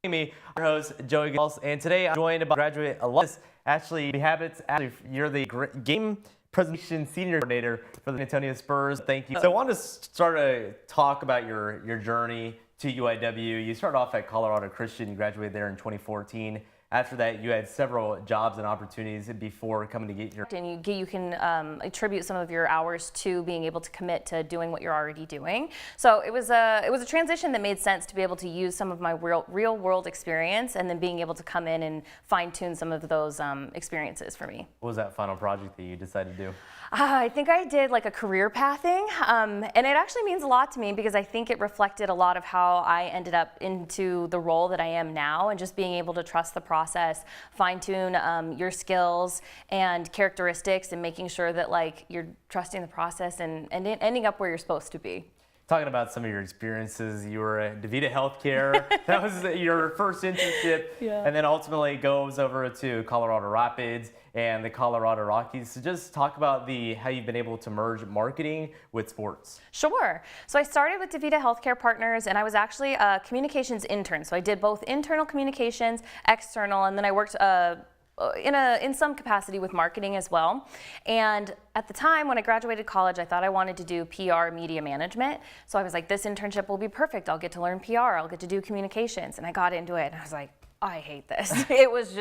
Me, your host, Joey Gonzales, and today I'm joined by graduate alumnus Ashley Behabetz. Ashley, you're the game presentation senior coordinator for the San Antonio Spurs. Thank you. So I wanted to start to talk about your journey to UIW. You started off at Colorado Christian. You graduated there in 2014. After that, you had several jobs and opportunities before coming to get your... And you can attribute some of your hours to being able to commit to doing what you're already doing. So it was a transition that made sense to be able to use some of my real world experience and then being able to come in and fine tune some of those experiences for me. What was that final project that you decided to do? I think I did like a career pathing, and it actually means a lot to me because I think it reflected a lot of how I ended up into the role that I am now, and just being able to trust the process, fine-tune your skills and characteristics, and making sure that like you're trusting the process and ending up where you're supposed to be. Talking about some of your experiences, you were at DaVita Healthcare. That was your first internship, Yeah. And then ultimately goes over to Colorado Rapids and the Colorado Rockies. So just talk about how you've been able to merge marketing with sports. Sure. So I started with DaVita Healthcare Partners, and I was actually a communications intern. So I did both internal communications, external, and then I worked in some capacity with marketing as well. And at the time when I graduated college, I thought I wanted to do PR media management. So I was like, this internship will be perfect. I'll get to learn PR. I'll get to do communications. And I got into it and I was like, I hate this. It was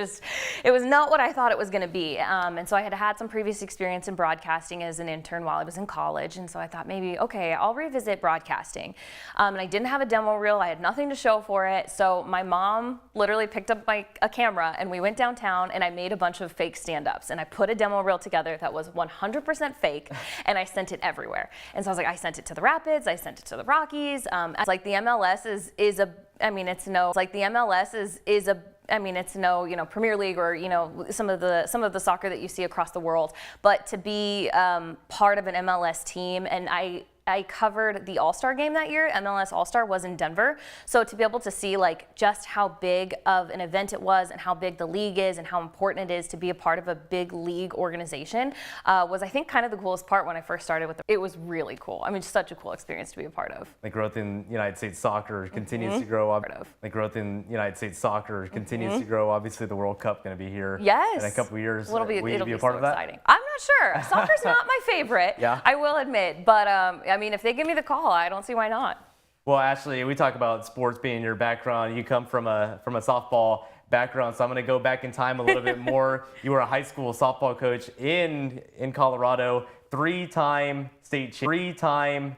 not what I thought it was going to be. And so I had some previous experience in broadcasting as an intern while I was in college. And so I thought maybe, okay, I'll revisit broadcasting. And I didn't have a demo reel. I had nothing to show for it. So my mom literally picked up a camera and we went downtown and I made a bunch of fake stand-ups. And I put a demo reel together that was 100% fake and I sent it everywhere. And so I was like, I sent it to the Rapids. I sent it to the Rockies. It's like the MLS is a Premier League or, some of the soccer that you see across the world, but to be part of an MLS team, and I covered the All-Star game that year. MLS All-Star was in Denver. So to be able to see like just how big of an event it was and how big the league is and how important it is to be a part of a big league organization was, I think, kind of the coolest part when I first started with it. It was really cool. I mean, such a cool experience to be a part of. The growth in United States soccer continues to grow. The growth in United States soccer continues to grow. Obviously, the World Cup going to be here in a couple of years. It'll be a part of that? exciting. I'm not sure. Soccer's not my favorite. Yeah. I will admit, but I mean, if they give me the call, I don't see why not. Well, Ashley, we talk about sports being your background. You come from a softball background, so I'm going to go back in time a little bit more. You were a high school softball coach in Colorado, three-time state champions.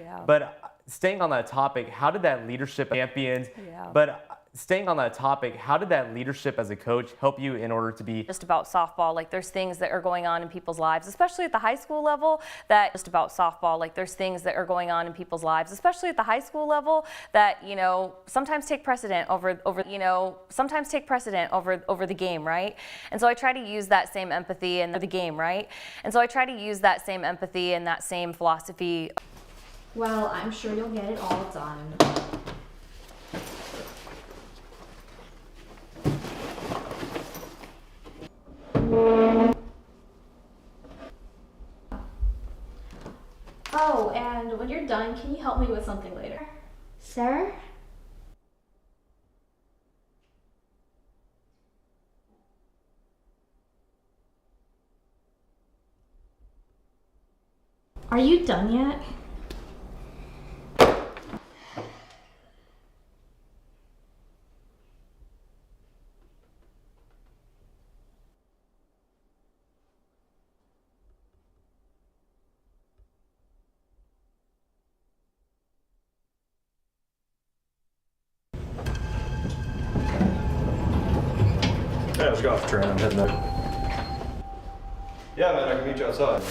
Yeah. But staying on that topic, how did that leadership how did that leadership as a coach help you in order to be just about softball? Like there's things that are going on in people's lives, especially at the high school level, that sometimes take precedent over the game, right? And so I try to use that same empathy and that same philosophy. Well, I'm sure you'll get it all done. Oh, and when you're done, can you help me with something later? Sir? Are you done yet? Yeah, let's go off the train. I'm heading out. Yeah, man, I can meet you outside.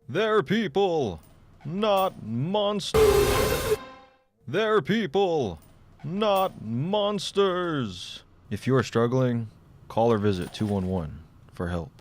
They're people, not monsters. They're people, not monsters. If you're struggling, call or visit 211 for help.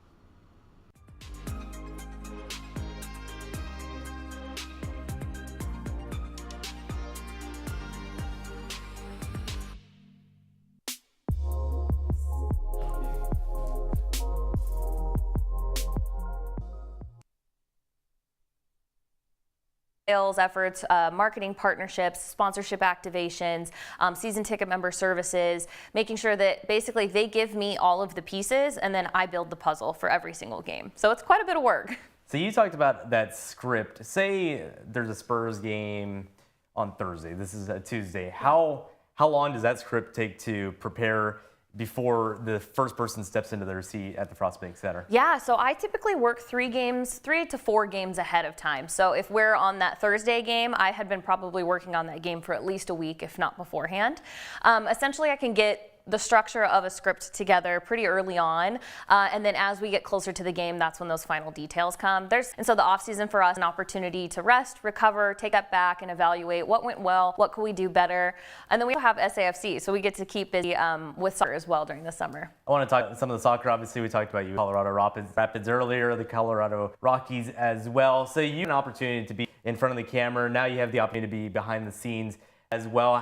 sales efforts, marketing partnerships, sponsorship activations, season ticket member services, making sure that basically they give me all of the pieces and then I build the puzzle for every single game. So it's quite a bit of work. So you talked about that script. Say there's a Spurs game on Thursday. This is a Tuesday. How long does that script take to prepare before the first person steps into their seat at the Frost Bank Center? Yeah, so I typically work 3 to 4 games ahead of time. So if we're on that Thursday game, I had been probably working on that game for at least a week, if not beforehand. Essentially, I can get the structure of a script together pretty early on, and then as we get closer to the game, that's when those final details come. And so the off season for us is an opportunity to rest, recover, take that back, and evaluate what went well, what could we do better, and then we have SAFC, so we get to keep busy with soccer as well during the summer. I want to talk about some of the soccer. Obviously, we talked about you, Colorado Rapids earlier, the Colorado Rockies as well. So you have an opportunity to be in front of the camera. Now you have the opportunity to be behind the scenes as well.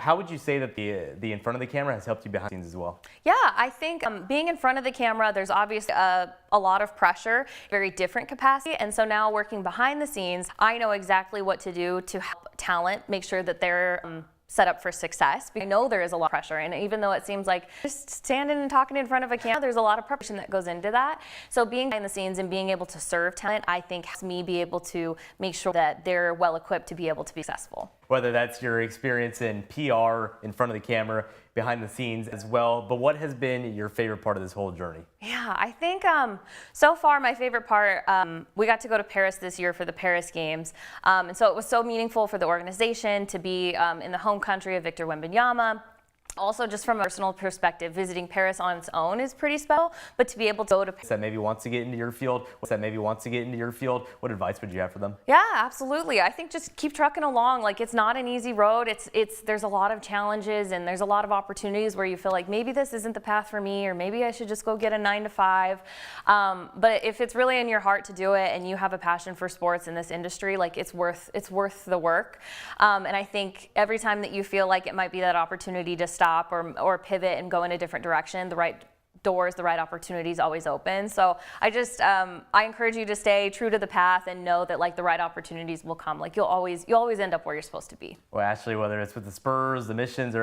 How would you say that the in front of the camera has helped you behind the scenes as well? Yeah, I think being in front of the camera, there's obviously a lot of pressure, very different capacity. And so now working behind the scenes, I know exactly what to do to help talent make sure that they're set up for success. I know there is a lot of pressure, and even though it seems like just standing and talking in front of a camera, there's a lot of preparation that goes into that. So being behind the scenes and being able to serve talent, I think helps me be able to make sure that they're well equipped to be able to be successful. Whether that's your experience in PR, in front of the camera, behind the scenes as well, but what has been your favorite part of this whole journey? Yeah, I think so far my favorite part, we got to go to Paris this year for the Paris Games, and so it was so meaningful for the organization to be in the home country of Victor Wembanyama. Also, just from a personal perspective, visiting Paris on its own is pretty special, but to be able to go to That maybe wants to get into your field, what advice would you have for them? Yeah, absolutely. I think just keep trucking along. Like, it's not an easy road. There's a lot of challenges and there's a lot of opportunities where you feel like maybe this isn't the path for me, or maybe I should just go get a 9 to 5. But if it's really in your heart to do it and you have a passion for sports in this industry, like it's worth the work. And I think every time that you feel like it might be that opportunity to stop or pivot and go in a different direction, the right doors, the right opportunities always open. So I just I encourage you to stay true to the path and know that like the right opportunities will come. Like you'll always end up where you're supposed to be. Well, Ashley, whether it's with the Spurs, the Missions, or